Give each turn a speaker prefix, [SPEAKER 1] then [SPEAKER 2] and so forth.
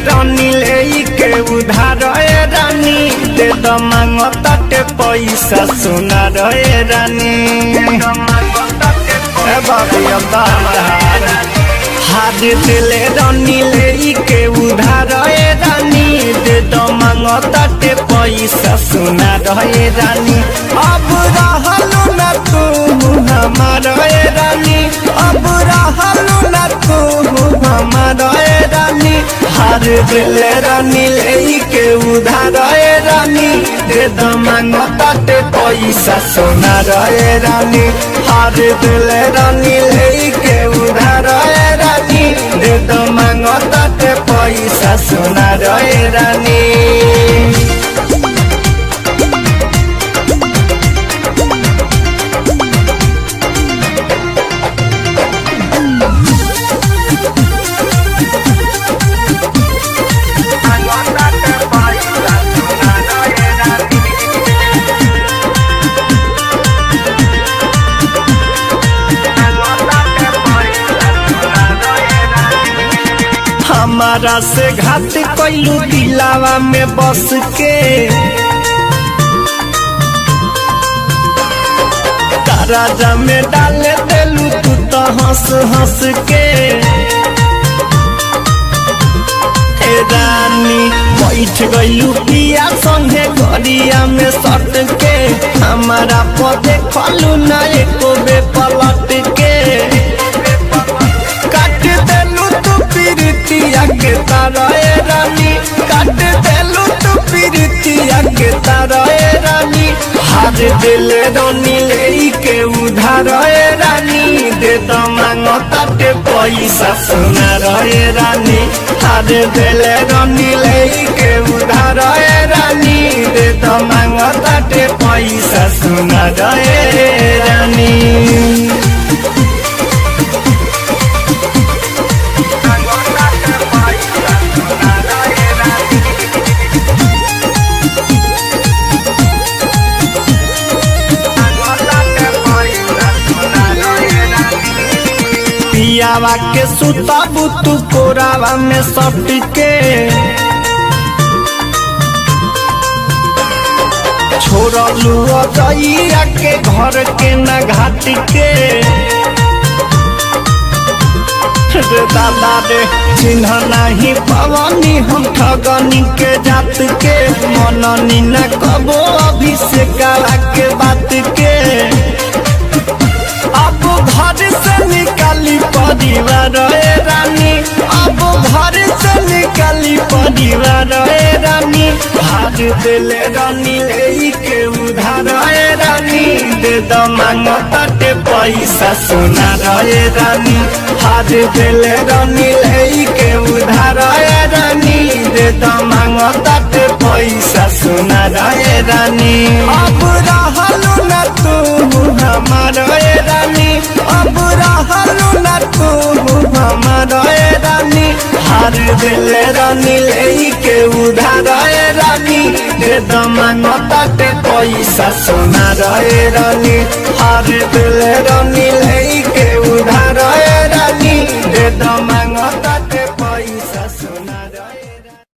[SPEAKER 1] रानी ले के उधार रानी दे द मांगताटे पैसा सोना रे रानी ए बाबी अब्बार हाथ दिले रानी ले के उधार रानी दे द मांगताटे पैसा सोना रे रानी अब रहलू न तू हमार रानी अब रहलू न तू हमार रानी हार दिले रानी ले के उधार रानी दे द मांगताटे पैसा सोना रे रानी हार दिले रानी ले के उधार रानी दे द मांगताटे पैसा सोना रे रानी हमारा से घात कैलू दिलावा में बस के राजा में डाले देलू तू तो हंस हंस के रानी बैठ गईलू पिया संगे गरिया में सट के हमारा पदे खलू न एको बे पलट के काट देलू तू पीरितिया के तारे रानी काट देलू तू पीरितिया के तारे रानी हाथ दिल रानी ले के उधार रानी दे द मांगताटे पैसा सोना रे रानी हाथ दिल रानी ले के उधार रानी दे द मांगताटे पैसा सोना रे रानी पियावा के सुताबू तू कोरावा में सट के छोड़लू अजइया के घर के न घाट के रे दादा रे चिन्ह नहीं पवनी हम ठगनी के जात के मननी न कबो अभिषेक के बात के अब घर से निकाली परिवार रानी अब घर से निकाली परिवार रानी हाथ दिले रानी ले के उधार रानी दे द मांगताटे पैसा सोना रे रानी हाथ दिले रानी ले के उधार रानी दे द मांगताटे पैसा सोना रे रानी अब रहलू न तू हमार रानी अब रहलू न तू हमार रानी हार दिले रानी ले के उधार रानी दे द मांगताटे पैसा सोना रे रानी हार दिले रानी ले के उधार रानी दे द मांगताटे पैसा सोना